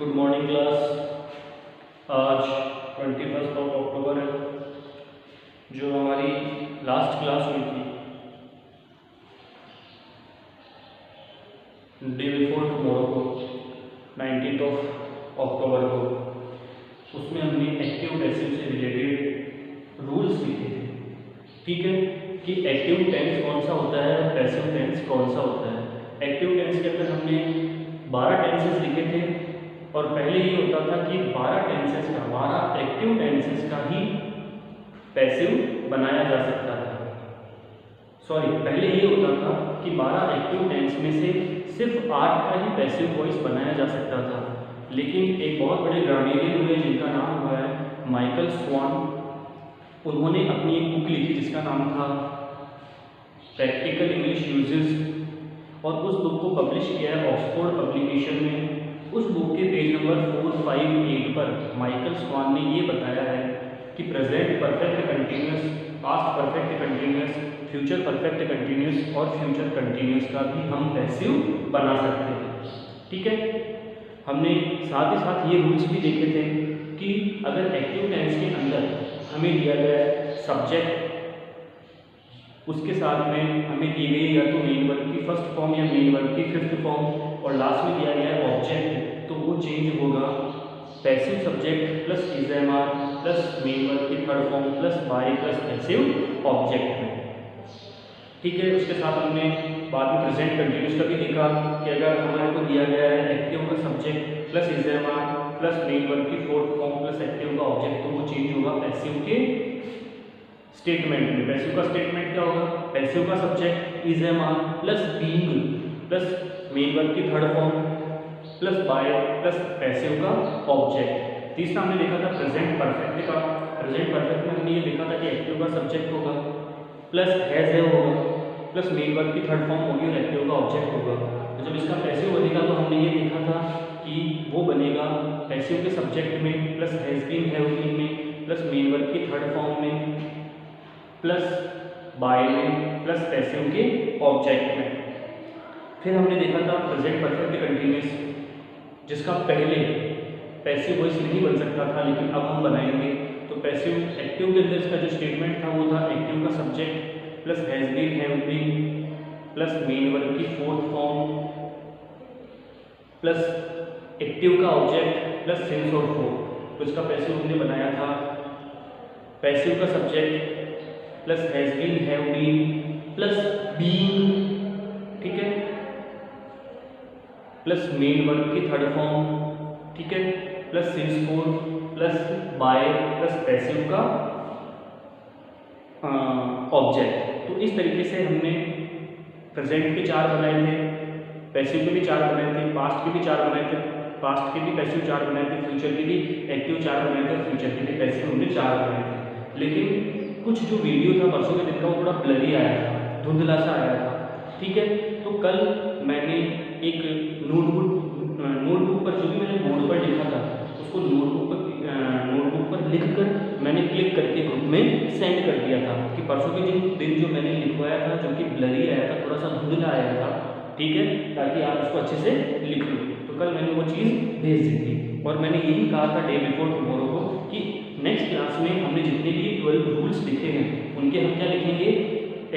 Good morning class. आज 21 अक्टूबर है। जो हमारी लास्ट क्लास हुई थी डे बिफोर टुमारो को 19 अक्टूबर को, उसमें हमने एक्टिव पैसिव से रिलेटेड रूल्स लिखे थे। ठीक है कि एक्टिव टेंस कौन सा होता है और पैसिव टेंस कौन सा होता है। एक्टिव टेंस के अंदर हमने 12 टेंसेस लिखे थे और पहले ये होता था कि 12 एक्टिव टेंसेस का ही पैसिव बनाया जा सकता था। पहले ये होता था कि 12 एक्टिव टेंस में से सिर्फ 8 का ही पैसिव वॉइस बनाया जा सकता था। लेकिन एक बहुत बड़े ग्रामेरियन हुए जिनका नाम हुआ है माइकल स्वान। उन्होंने अपनी एक बुक लिखी जिसका नाम था प्रैक्टिकल इंग्लिश यूजेस और उस बुक को पब्लिश किया है ऑक्सफोर्ड पब्लिकेशन में। उस बुक के पेज नंबर 458 पर माइकल स्वान ने ये बताया है कि present perfect continuous, past perfect continuous, future perfect continuous और फ्यूचर कंटिन्यूस का भी हम पैसिव बना सकते हैं। ठीक है, हमने साथ ही साथ ये रूल्स भी देखे थे कि अगर एक्टिव टेंस के अंदर हमें दिया गया है सब्जेक्ट, उसके साथ में हमें दी गई या तो मेन वर्ब की फर्स्ट फॉर्म या मेन वर्ब की फिफ्थ फॉर्म और लास्ट में दिया गया है ऑब्जेक्ट, तो वो चेंज होगा passive subject plus is am are plus main verb की third form plus by plus passive object में। ठीक है, उसके साथ हमने बाद में प्रेजेंट कंटिन्यूस का भी देखा कि अगर हमारे को दिया गया है एक्टिव का subject plus is am are plus main verb की फोर्थ फॉर्म प्लस एक्टिव का ऑब्जेक्ट, तो वो चेंज होगा पैसिव के स्टेटमेंट में। पैसिव का स्टेटमेंट क्या होगा? पैसिव का subject is am are plus being plus main verb की third form plus by plus passive का ऑब्जेक्ट। तीसरा हमने देखा था प्रेजेंट परफेक्ट का। प्रेजेंट परफेक्ट में हमने ये देखा था कि एक्टिव का सब्जेक्ट होगा प्लस हैज है होगा प्लस मेन वर्ब की थर्ड फॉर्म होगी और एक्टिव का ऑब्जेक्ट होगा। तो जब इसका पैसिव बनेगा तो हमने ये देखा था कि वो बनेगा पैसिव के सब्जेक्ट में plus has been have been में प्लस मेन वर्ब की थर्ड फॉर्म में प्लस बाय में प्लस पैसिव के ऑब्जेक्ट में। फिर हमने देखा था प्रेजेंट परफेक्ट कंटिन्यूस, जिसका पहले पैसिव वॉइस नहीं बन सकता था लेकिन अब हम बनाएंगे। तो पैसिव एक्टिव के अंदर इसका जो स्टेटमेंट था वो था एक्टिव का subject plus has been have been plus main verb की फोर्थ फॉर्म प्लस एक्टिव का ऑब्जेक्ट प्लस सिंस और फोर। तो इसका पैसिव हमने बनाया था पैसिव का subject plus has been have been plus being, ठीक है, प्लस मेन वर्ब की थर्ड फॉर्म, ठीक है, plus since for plus by plus passive का ऑब्जेक्ट। तो इस तरीके से हमने प्रेजेंट के 4 बनाए थे, पैसिव के भी 4 बनाए थे, पास्ट के भी 4 बनाए थे, पास्ट के भी पैसिव 4 बनाए थे, फ्यूचर के भी एक्टिव 4 बनाए थे, फ्यूचर के भी पैसिव हमने 4 बनाए थे। लेकिन कुछ जो वीडियो था परसों के दिन का वो थोड़ा ब्लरी आया था, धुंधला सा आया था। ठीक है, तो कल मैंने एक नोटबुक पर जो भी मैंने बोर्ड पर लिखा था उसको नोटबुक पर लिखकर मैंने क्लिक करके ग्रुप में सेंड कर दिया था कि परसों के दिन जो मैंने लिखवाया था जो कि ब्लरी आया था, थोड़ा सा धुंधला आया था, ठीक है, ताकि आप उसको अच्छे से लिख लो। तो कल मैंने वो चीज़ भेज दी थी और मैंने यही कहा था डे बिफोर टुमारो को कि नेक्स्ट क्लास में हमने जितने भी 12 रूल्स लिखे हैं उनके हम क्या लिखेंगे?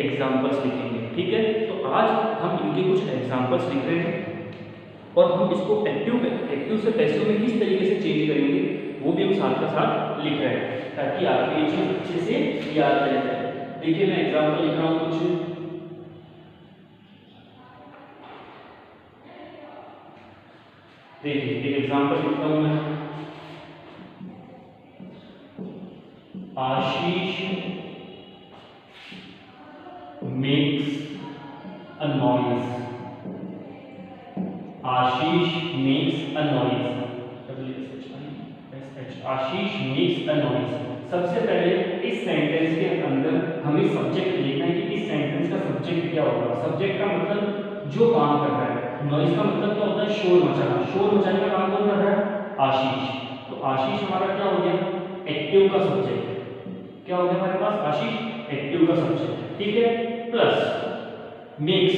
एग्जाम्पल्स लिखेंगे। ठीक है, तो आज हम इनके कुछ एग्जाम्पल्स लिख रहे हैं और हम इसको एक्टिव से पैसिव में किस तरीके से चेंज करेंगे वो भी हम साथ का साथ लिख रहे हैं ताकि आपको ये चीज़ अच्छे से याद रह जाए। देखिए मैं एग्जाम्पल लिख रहा हूँ कुछ। देखिए एक एग्जाम्पल लिखता हूँ मैं, Ashish makes a noise. Ashish makes a noise, Ashish makes a noise. सबसे पहले इस सेंटेंस के अंदर हमें सब्जेक्ट लिखना है कि इस सेंटेंस का सब्जेक्ट क्या होगा। सब्जेक्ट का मतलब जो काम कर रहा है, नॉइज का मतलब क्या होता है? शोर मचाना। शोर मचाने का काम कौन कर रहा है? आशीष। तो आशीष हमारा क्या हो गया? एक्टिव का सब्जेक्ट। क्या हो गया हमारे पास? आशीष एक्टिव का सब्जेक्ट, ठीक है, प्लस मेक्स।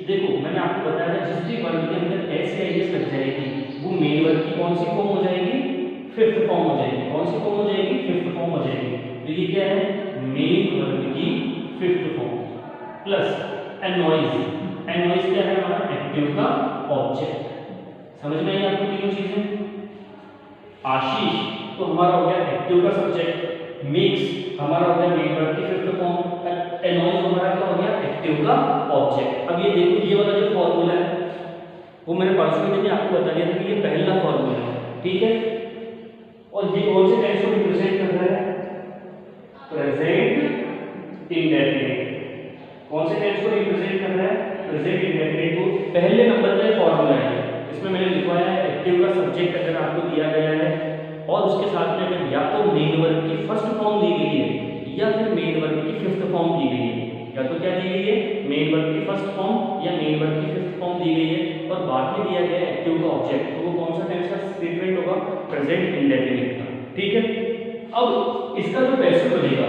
देखो मैंने आपको बताया था जिस भी वर्ग के अंदर एस या एस लग जाएगी वो मेन वर्ब की कौन सी फॉर्म हो जाएगी, फिफ्थ फॉर्म हो जाएगी। कौन सी फॉर्म हो जाएगी, फिफ्थ फॉर्म हो जाएगी। तो ये क्या है, मेन वर्ब की फिफ्थ फॉर्म प्लस एनॉइज। एनॉइज क्या है, हमारा एक्टिव का ऑब्जेक्ट। समझ में आई आपको तीनों चीजें। आशीष तो हमारा हो गया एक्टिव का सब्जेक्ट, मिक्स हमारा हो गया मेन वर्ब की फिफ्थ फॉर्म, एनॉइज हमारा क्या हो गया, एक्टिव का ऑब्जेक्ट। अब ये देखो, ये वाला जो फॉर्मूला है वो मैंने परसों में आपको बता दिया था कि ये पहला फॉर्मूला है, ठीक है। और ये कौन से टेंस को रिप्रेजेंट कर रहा है, प्रेजेंट इंडेफिनिट। कौन से टेंस को रिप्रेजेंट कर रहा है, प्रेजेंट इंडेफिनिट को। पहले नंबर का फॉर्मूला है, इसमें मैंने लिखवाया है एक्टिव का सब्जेक्ट अगर आपको दिया गया है और उसके साथ में अगर या तो मेन वर्ब की फर्स्ट फॉर्म दी गई है या फिर मेन वर्ब की फिफ्थ फॉर्म दी गई है, या तो क्या दी गई है, मेन वर्ब की फर्स्ट फॉर्म या मेन वर्ब की फिफ्थ फॉर्म दी गई है और बाद में दिया गया है एक्टिव का ऑब्जेक्ट, तो वो कौन सा टेंस का स्टेटमेंट होगा, प्रेजेंट इंडेफिनिट का, ठीक है। अब इसका जो पैसिव बनेगा,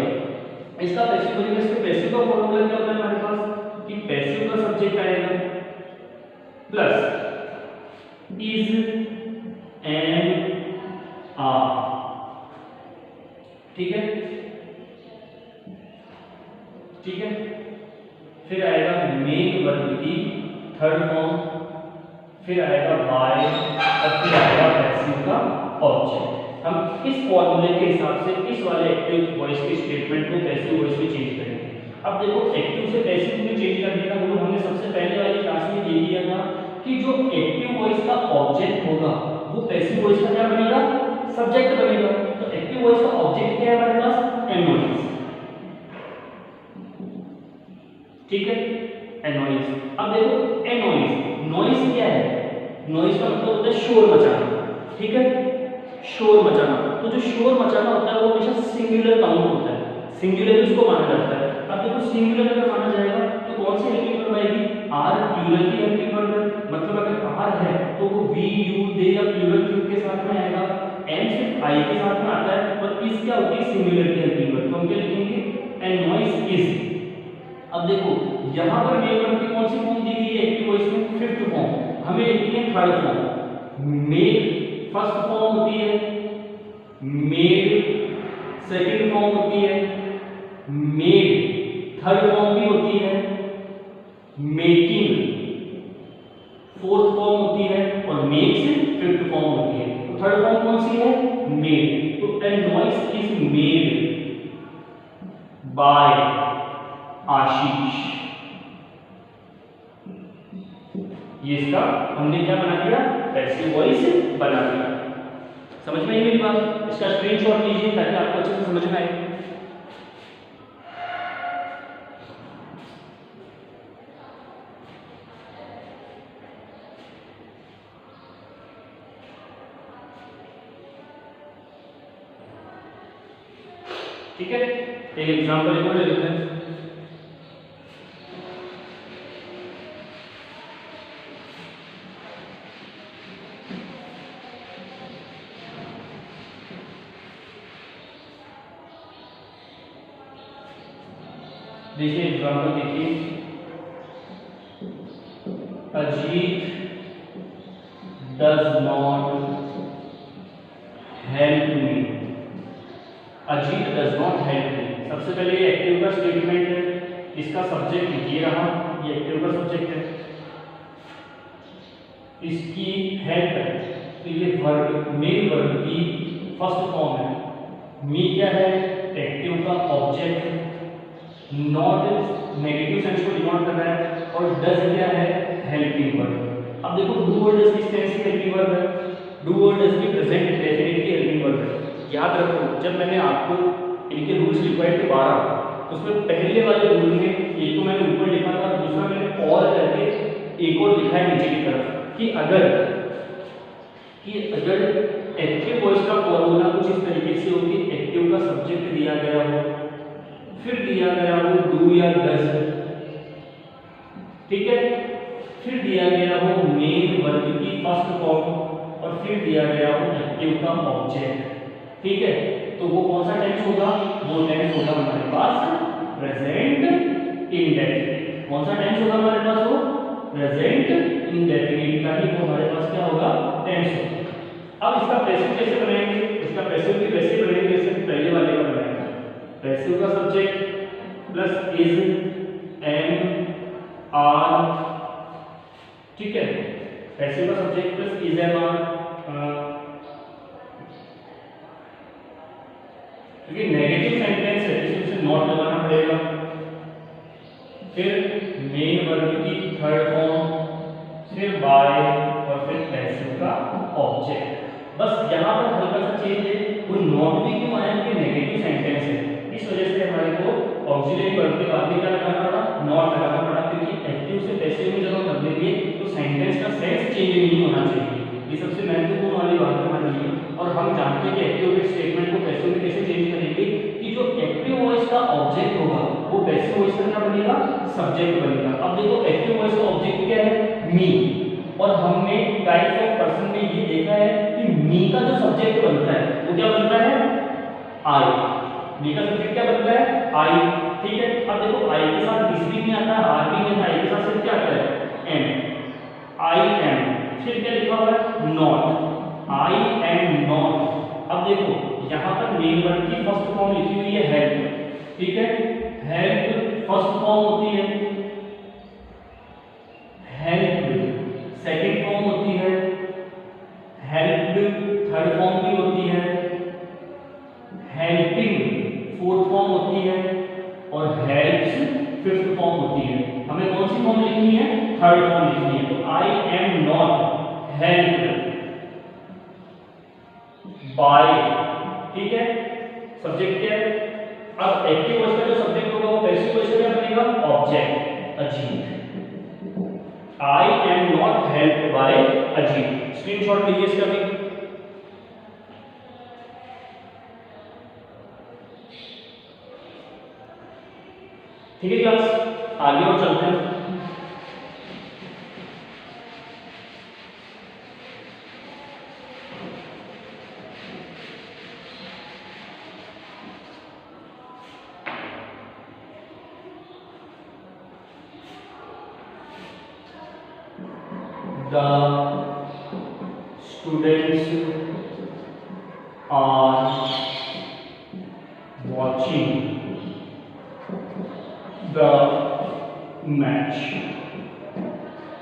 इसका पैसिव का फॉर्मूला क्या होता है हमारे पास, कि पैसिव का सब्जेक्ट आएगा प्लस इज एंड आर, ठीक है, ठीक है। फिर आएगा मेन वर्ब की थर्ड फॉर्म, फिर आएगा बाय और फिर आएगा पैसिव का ऑब्जेक्ट। हम इस फॉर्मूले के हिसाब से इस वाले एक्टिव वॉइस के स्टेटमेंट को पैसिव वॉइस में चेंज करेंगे। अब देखो, एक्टिव से पैसिव में चेंज करने का रूल हमने सबसे पहले वाली क्लास में ये किया था कि जो एक्टिव वॉइस का ऑब्जेक्ट होगा वो पैसिव वॉइस का क्या बनेगा, सब्जेक्ट बनेगा। तो एक्टिव वॉइस का ऑब्जेक्ट क्या है हमारे पास, एनॉइज, ठीक है, एनॉइज। अब देखो एनॉइज, नॉइज क्या है, नॉइज का मतलब होता है शोर मचाना, ठीक है, शोर मचाना। तो जो शोर मचाना होता है वो हमेशा सिंगुलर काउंट होता है, सिंगुलर उसको माना जाता है। अब देखो सिंगुलर अगर माना जाएगा तो कौन सी हेल्पिंग वर्ब आएगी, आर, प्लूरल की हेल्पिंग वर्ब है, मतलब अगर आर है तो वो वी, यू, दे या प्लूरल के साथ में आएगा, एन सिर्फ आई के साथ में आता है, और इस क्या होती है, सिंगुलर की हेल्पिंग वर्ब। तो हम क्या लिखेंगे, एनॉइज इज। अब देखो यहाँ पर मेन वर्ब की कौन सी फॉर्म दी गई है एक्टिव वॉइस में, फिफ्थ फॉर्म, हमें लिखनी है third form. Made first form होती है, मेड सेकंड फॉर्म होती है, मेड थर्ड फॉर्म भी होती है, मेकिंग फोर्थ फॉर्म होती है और मेक्स फिफ्थ फॉर्म होती है। तो थर्ड फॉर्म कौन सी है, मेड। तो एनॉइज इज मेड बाय आशीष। ये इसका हमने क्या बना दिया, पैसिव वॉइस बना दिया। समझ में आई मेरी बात, इसका स्क्रीनशॉट लीजिए ताकि आपको अच्छे से समझ में आए। ठीक है, एक एग्जांपल एक और ले लेते हैं। देखिए एग्जांपल देखिए, Ajit does not help me, Ajit does not help me. सबसे पहले ये एक्टिव का स्टेटमेंट है, इसका सब्जेक्ट ये रहा, ये एक्टिव का सब्जेक्ट है, इसकी हेल्प है तो ये वर्ब, मेन वर्ब की फर्स्ट फॉर्म है, मी क्या है, एक्टिव का ऑब्जेक्ट, नॉट नेगेटिव सेंस को डिनोट कर रहा है, और डज क्या है, हेल्पिंग वर्ब। अब देखो डू और डज किस टेंस की हेल्पिंग वर्ब है, डू और डज की प्रेजेंट इंडेफिनिट की हेल्पिंग वर्ब है। याद रखो, जब मैंने आपको इनके रूल्स लिखवाए थे 12, तो उसमें पहले वाले रूल में एक तो मैंने ऊपर लिखा था, दूसरा मैंने और करके एक और लिखा है नीचे की तरफ, कि अगर एक्टिव वॉइस का फॉर्मूला कुछ इस तरीके से हो कि एक्टिव का सब्जेक्ट दिया गया हो, फिर दिया गया हो डू या डज, ठीक है, फिर दिया गया हो मेन वर्ब की फर्स्ट फॉर्म, और फिर दिया गया हो एक्टिव का ऑब्जेक्ट, ठीक है, तो वो कौन सा टेंस होगा, वो टेंस होगा हमारे पास प्रेजेंट इंडेफिनिट। कौन सा टेंस होगा हमारे पास, वो प्रेजेंट इंडेफिनिट का ही वो हमारे पास क्या होगा, टेंस होगा। अब इसका पैसिव कैसे बनाएंगे, इसका पैसिव भी वैसे बनाएंगे जैसे पहले वाले का बनाया था। पैसिव का subject plus is am are, ठीक है, पैसिव का subject plus is am are, क्योंकि नेगेटिव सेंटेंस है इसमें से नॉट लगाना पड़ेगा। फिर मेन वर्ब की थर्ड फॉर्म, फिर बाय और फिर पैसिव का ऑब्जेक्ट। बस यहाँ पर हल्का सा चेंज है, वो नॉट भी क्यों आया कि नेगेटिव सेंटेंस है, इस वजह से हमारे को ऑक्सिलरी वर्ब के बाद में क्या लगाना पड़ा, नॉट लगाना पड़ा, क्योंकि एक्टिव से पैसिव में जब हम बदलेंगे तो सेंटेंस का सेंस चेंज नहीं होना चाहिए। ये सबसे महत्वपूर्ण वाली बात है हमारे लिए। और हम जानते हैं कि एक्टिव के स्टेटमेंट को पैसिव में कैसे चेंज करेंगे कि जो एक्टिव वॉइस का ऑब्जेक्ट होगा वो पैसिव वॉइस का क्या बनेगा, सब्जेक्ट बनेगा। अब देखो एक्टिव वॉइस का ऑब्जेक्ट क्या है, मी, और हमने टाइप्स ऑफ पर्सन में ये देखा है कि मी का जो सब्जेक्ट बनता है वो क्या बनता है, आई। मी का सब्जेक्ट क्या बनता है, आई, ठीक है। अब देखो आई के साथ दिस भी नहीं आता, आर भी नहीं आता, आई के साथ सिर्फ क्या आता है, एम, आई एम। फिर क्या लिखा हुआ है, नॉट, आई एम नॉट। अब देखो यहाँ पर मेन वर्ब की फर्स्ट फॉर्म लिखी हुई है हेल्प, ठीक है, हेल्प फर्स्ट फॉर्म होती है, हेल्प सेकंड फॉर्म होती है, हेल्प थर्ड फॉर्म भी होती है, हेल्पिंग फोर्थ फॉर्म होती है, और हेल्प्स फिफ्थ फॉर्म होती है। हमें कौन सी फॉर्म लिखनी है, थर्ड फॉर्म लिखनी है। तो I am not helped bye, ठीक है, सब्जेक्ट क्या है। अब एक्टिव वॉइस का जो सब्जेक्ट होगा वो पैसिव वॉइस का क्या बनेगा, object, Ajit. I am not helped bye Ajit. Screenshot लीजिए इसका भी। ठीक है क्लास, आगे और चलते हैं। The students are watching the match.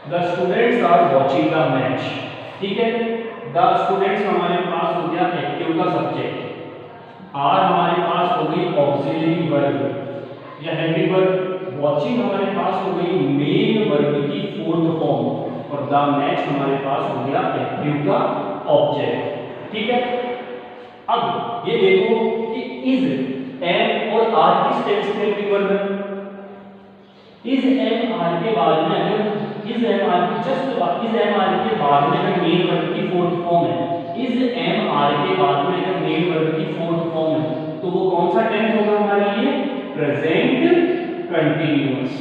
The students are watching the match, ठीक है। The students हमारे पास हो गया एक्टिव का सब्जेक्ट, आर हमारे पास हो गई ऑक्सिलरी वर्ब या हेल्पिंग वर्ब, वॉचिंग हमारे पास हो गई मेन वर्ब की फोर्थ फॉर्म, और द मैच हमारे पास हो गया एक्टिव का ऑब्जेक्ट, ठीक है। अब ये देखो कि इज एम और आर किस टेंस में हेल्पिंग वर्ब है। इज एम आर के बाद में अगर इज एम आर की जस्ट इज एम आर के बाद में अगर मेन वर्ब की फोर्थ फॉर्म है, इज एम आर के बाद में अगर मेन वर्ब की फोर्थ फॉर्म है, तो वो कौन सा टेंस होगा हमारे लिए, प्रेजेंट कंटीन्यूअस।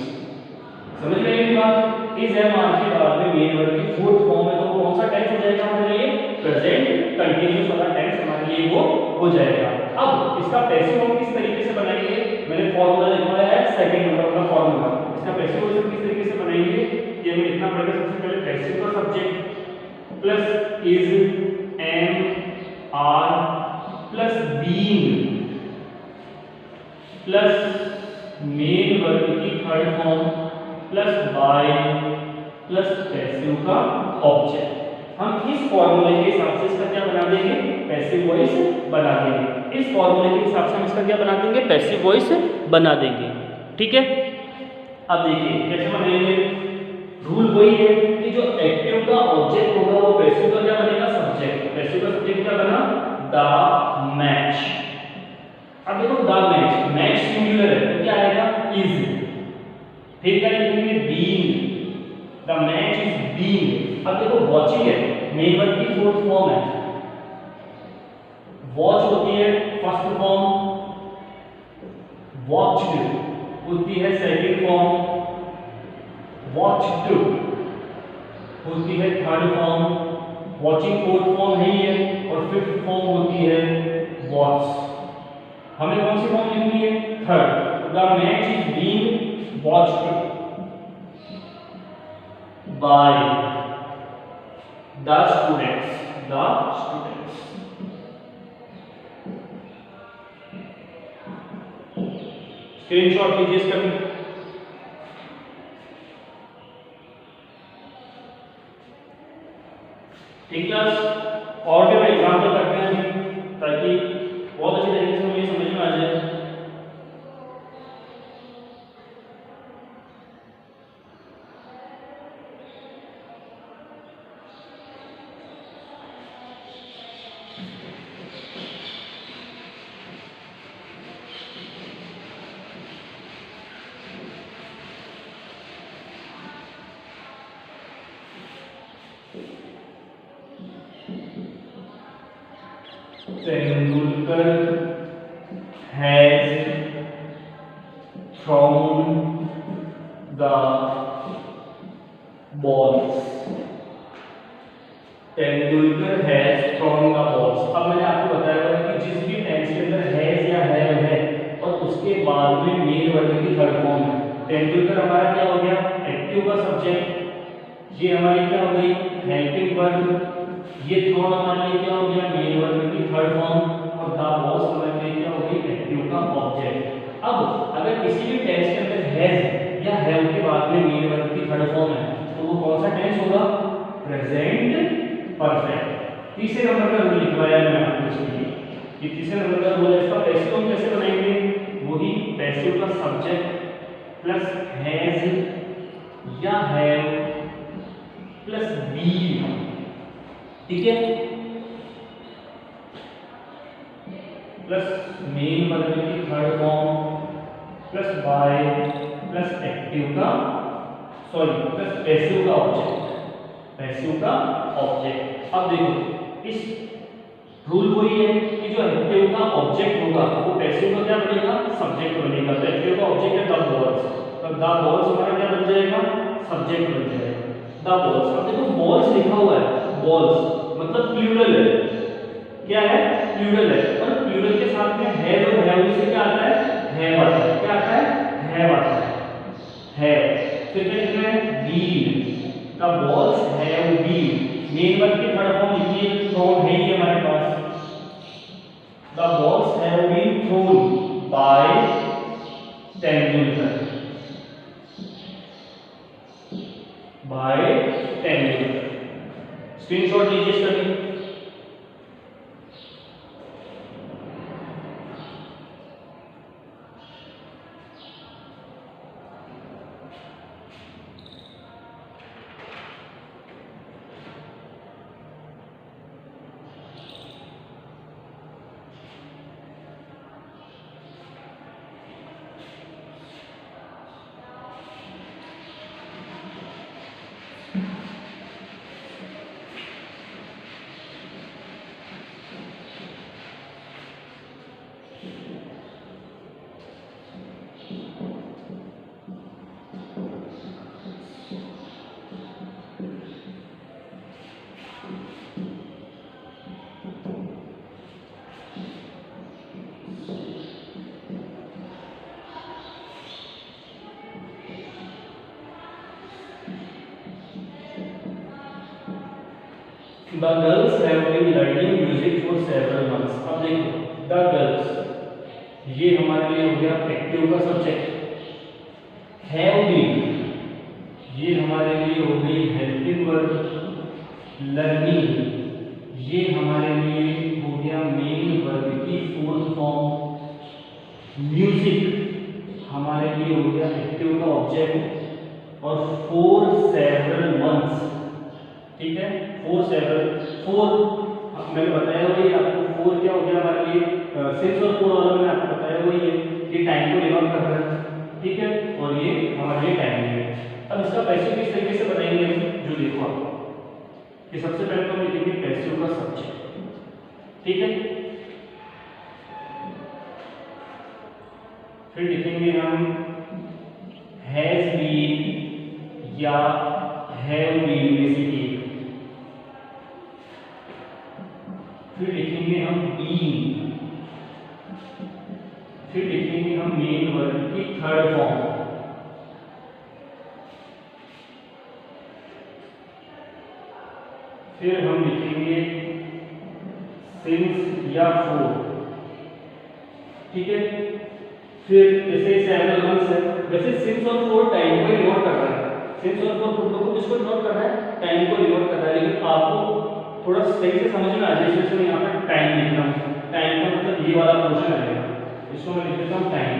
समझ गए ये बात। इज एम आर के बाद में मेन वर्ब की फोर्थ फॉर्म है, तो वो कौन सा टेंस हो जाएगा हमारे लिए, प्रेजेंट कंटीन्यूअस वाला टेंस हमारे लिए वो हो जाएगा। अब इसका पैसिव हम किस तरीके से बनाएंगे, मैंने फॉर्मूला लिखवाया है सेकंड नंबर का फॉर्मूला। इसका पैसिव हम किस तरीके से बनाएंगे, ये हमें लिखना पड़ेगा। सबसे पहले पैसिव का subject plus is am are plus being plus main verb की third form plus by plus passive का ऑब्जेक्ट। हम इस फॉर्मूले के हिसाब से इसका क्या बना देंगे, पैसिव वॉइस बना देंगे। इस फॉर्मूले के हिसाब से हम इसका क्या बना देंगे, पैसिव वॉइस बना देंगे, ठीक है। अब देखिए कैसे बनाएंगे, रूल वही है कि जो एक्टिव का ऑब्जेक्ट होगा वो पैसिव का क्या बनेगा, सब्जेक्ट। पैसिव का सब्जेक्ट क्या बना, द मैच। अब देखो द मैच, मैच सिंगुलर है तो क्या आएगा, इज। फिर क्या लिखेंगे, being, the match is being. अब देखो वॉचिंग है, मेन वर्ब की फोर्थ फॉर्म है, वॉच होती है फर्स्ट फॉर्म, वॉच्ड होती है सेकंड फॉर्म, वॉच्ड होती है third form, watching fourth form है ही है, और फिफ्थ फॉर्म होती है वॉच। हमें कौन सी फॉर्म लिखनी है, third. The match is being watched. by the students, screenshot लीजिए इसका भी। ठीक क्लास, और भी हम एग्जाम्पल करते हैं ताकि बहुत अच्छी तरीके से मुझे समझ में आ जाए। Tendulkar has thrown the balls. Tendulkar has thrown the balls. अब मैंने आपको बताया था कि जिस भी टेंस के अंदर हैज या है और उसके बाद में मेन वर्ब की थर्ड फॉर्म है। तेंदुलकर हमारा क्या हो गया, एक्टिव का सब्जेक्ट, ये हमारी क्या हो गई हेल्पिंग वर्ब, ये थ्रोन हमारे लिए क्या हो गया मेन वर्ब की थर्ड फॉर्म, और द बॉस हमारे लिए क्या हो गई एक्टिव का ऑब्जेक्ट। अब अगर किसी भी टेंस के अंदर हैज या हैव के बाद में मेन वर्ब की थर्ड फॉर्म है तो वो कौन सा टेंस होगा, प्रेजेंट परफेक्ट। तीसरे नंबर का रूल लिखवाया मैंने आपको इसके लिए, ये तीसरे नंबर का रूल है। इसका पैसिव हम कैसे बनाएंगे, वही पैसिव का सब्जेक्ट प्लस हैज या हैव प्लस बीन, ठीक है, प्लस मेन वर्ब की third form plus by plus active का प्लस पैसिव का ऑब्जेक्ट। अब देखो इस रूल वही है कि जो एक्टिव का ऑब्जेक्ट होगा वो पैसिव का क्या बनेगा, सब्जेक्ट बनेगा। तो एक्टिव का ऑब्जेक्ट है द बॉल्स, तो द बॉल्स हमारा क्या बन जाएगा, सब्जेक्ट बन जाएगा द बॉल्स। अब देखो बॉल्स लिखा हुआ है, बॉल्स मतलब प्लूरल है, क्या है प्लूरल है, और प्लूरल के साथ में हैव और हैव से क्या आता है, हैव आता है, क्या आता है हैव आता है, हैव। फिर क्या लिखना है been, the balls have been, main verb की थर्ड फॉर्म लिखिए, थ्रोन है ये हमारे पास, the balls have been thrown by Tendulkar, screenshot लीजिए इसका भी। The girls have been learning music for several months. अब देखो the girls ये हमारे लिए हो गया एक्टिव का सब्जेक्ट, have been ये हमारे लिए हो गई हेल्पिंग वर्ब, लर्निंग ये हमारे लिए हो गया मेन वर्ब की फोर्थ फॉर्म, म्यूजिक हमारे लिए हो गया एक्टिव का ऑब्जेक्ट, और फॉर सेवरल मंथ्स, ठीक है, फोर मैंने बताया वही आपको, फोर क्या हो गया हमारे लिए, 6 और 4 वाला मैंने आपको बताया वही है कि टाइम को डिनोट कर रहा है, ठीक है, और ये हमारे लिए टाइम है। अब इसका पैसिव किस तरीके से बनाएंगे हम, जो देखो आप कि सबसे पहले तो हम लिखेंगे पैसिव का सब्जेक्ट, ठीक है, फिर लिखेंगे हम हैज बीन या हैव बीन में से एक, फिर लिखेंगे हम बीन, फिर लिखेंगे हम मेन वर्ब की थर्ड फॉर्म, फिर हम लिखेंगे सिंस या फॉर, ठीक है। फिर जैसे सेवरल मंथ्स है, वैसे सिंस और फॉर टाइम को डिनोट कर रहा है, सिंस और फॉर खुद को किसको डिनोट कर रहा है, टाइम को डिनोट कर रहा है। लेकिन आपको थोड़ा सही से समझ में आ जाए, इसलिए मैं यहाँ पर टाइम लिख रहा हूँ। टाइम का मतलब ये वाला पोर्शन आएगा, इसको मैं लिख देता हूँ टाइम।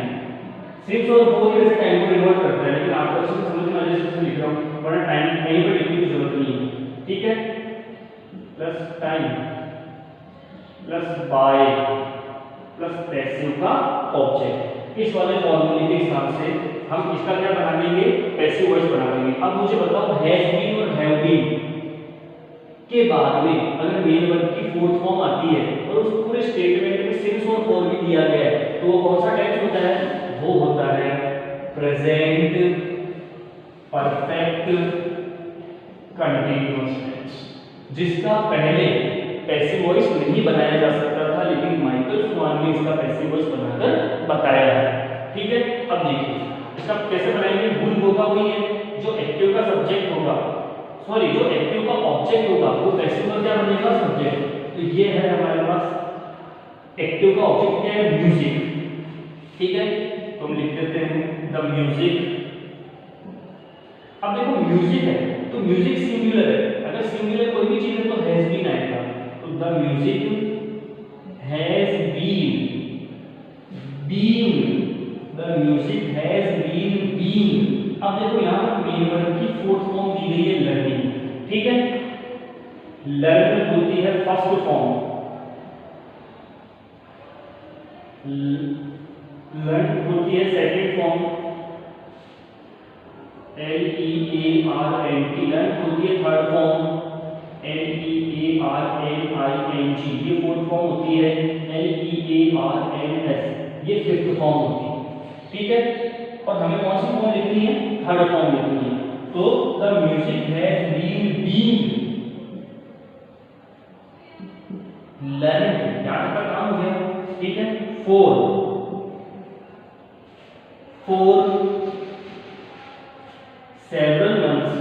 सिंस और फॉर वैसे टाइम को डिनोट करता है, लेकिन आपको अच्छे से समझ में आ जाए इसलिए लिख रहा हूँ, वरना टाइम कहीं पर लिखने की जरूरत नहीं है, ठीक है। Plus time plus by plus passive का ऑब्जेक्ट, इस वाले फॉर्मूले के हिसाब से हम इसका क्या बना देंगे, पैसिव वॉइस बना देंगे। अब मुझे बताओ हैज बीन और हैव बीन के बाद में अगर मेन वर्ब की फोर्थ फॉर्म आती है और उस पूरे स्टेटमेंट में सिंस और फॉर भी दिया गया है, तो वो कौन सा टेंस होता है, वो होता है प्रेजेंट परफेक्ट कंटीन्यूअस टेंस, जिसका पहले पैसिव वॉइस नहीं बनाया जा सकता था, लेकिन माइकल स्वान ने इसका पैसिव वॉइस बनाकर बताया है, ठीक है। अब देखिए इसका कैसे बनाएंगे, भूल होगा वही है, जो एक्टिव का सब्जेक्ट होगा, सॉरी जो एक्टिव का ऑब्जेक्ट होगा वो पैसिव का क्या बनेगा, सब्जेक्ट। तो ये है हमारे पास एक्टिव का ऑब्जेक्ट क्या है, म्यूजिक, ठीक है। तो हम लिख देते हैं द म्यूजिक। अब देखो म्यूजिक है तो म्यूजिक सिंगुलर है, अगर सिंगुलर कोई भी चीज है तो हैज बीन आएगा, तो the music has been the music has been. अब देखो यहाँ पर मेन वर्ब की फोर्थ फॉर्म दी गई है लर्निंग, ठीक है। लर्न होती है फर्स्ट फॉर्म, लर्न होती है सेकंड फॉर्म, LEARNT, लर्न होती है थर्ड फॉर्म, LEARNING, ये फोर्थ फॉर्म होती है, LEARNS, ये फिफ्थ फॉर्म होती है, ठीक है। और हमें कौन सी फॉर्म लिखनी है, थर्ड फॉर्म लिखनी है। तो the music has been learn, यहाँ तक काम हो गया, ठीक है। फोर सेवरल मंथ्स,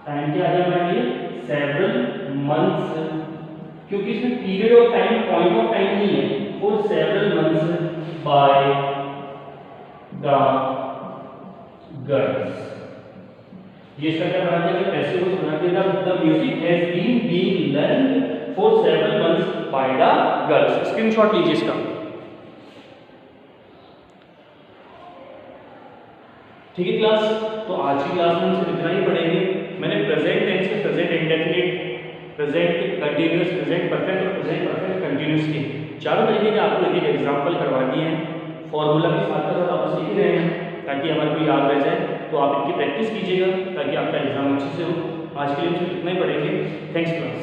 टाइम क्या आ गया हमारे लिए, सेवरल मंथ्स, क्योंकि इसमें period of time point of time नहीं है, for several months by the girls, ये इसका क्या बना दिया, पैसिव वॉइस बना दिया। The music has been learned for several months by the girls. Screenshot लीजिए इसका, ठीक है क्लास। तो आज की क्लास में हम सिर्फ इतना ही पढ़ेंगे। मैंने प्रेजेंट टेंस के present indefinite, present continuous, present perfect और प्रेजेंट परफेक्ट कंटीन्यूअस के चारों तरीके के आपको एक एक एग्जांपल करवा दिए हैं। फॉर्मूला भी साथ साथ आप सीख रहे हैं ताकि हमारे को याद रह जाए, तो आप इनकी प्रैक्टिस कीजिएगा ताकि आपका एग्जाम अच्छे से हो। आज के लिए हम सिर्फ इतना ही पढ़ेंगे। Thanks class.